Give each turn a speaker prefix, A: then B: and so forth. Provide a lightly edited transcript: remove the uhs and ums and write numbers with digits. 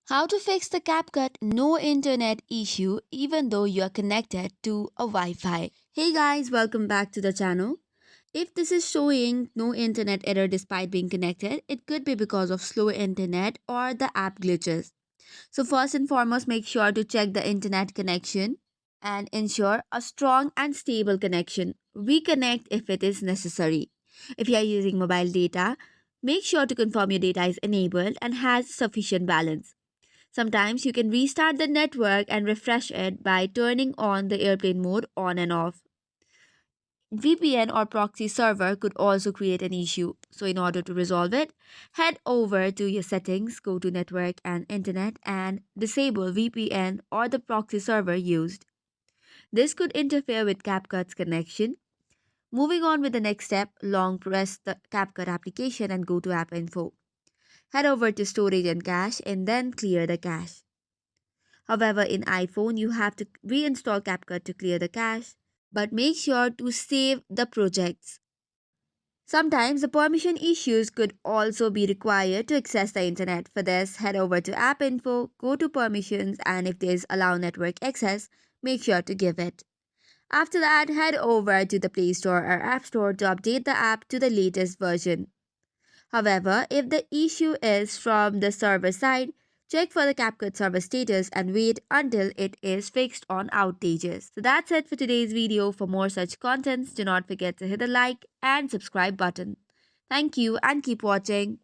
A: How to fix the CapCut no internet issue even though you are connected to a Wi-Fi. Hey guys, welcome back to the channel. If this is showing no internet error despite being connected, it could be because of slow internet or the app glitches. So first and foremost, make sure to check the internet connection and ensure a strong and stable connection. Reconnect if it is necessary. If you are using mobile data, make sure to confirm your data is enabled and has sufficient balance. Sometimes you can restart the network and refresh it by turning on the airplane mode on and off. VPN or proxy server could also create an issue. So, in order to resolve it, head over to your settings, go to network and internet, and disable VPN or the proxy server used. This could interfere with CapCut's connection. Moving on with the next step, long press the CapCut application and go to App Info. Head over to Storage and Cache and then clear the cache. However, in iPhone, you have to reinstall CapCut to clear the cache, but make sure to save the projects. Sometimes the permission issues could also be required to access the internet. For this, head over to App Info, go to Permissions, and if there's Allow Network Access, make sure to give it. After that, head over to the Play Store or App Store to update the app to the latest version. However, if the issue is from the server side, check for the CapCut server status and wait until it is fixed on outages. So that's it for today's video. For more such contents, do not forget to hit the like and subscribe button. Thank you and keep watching.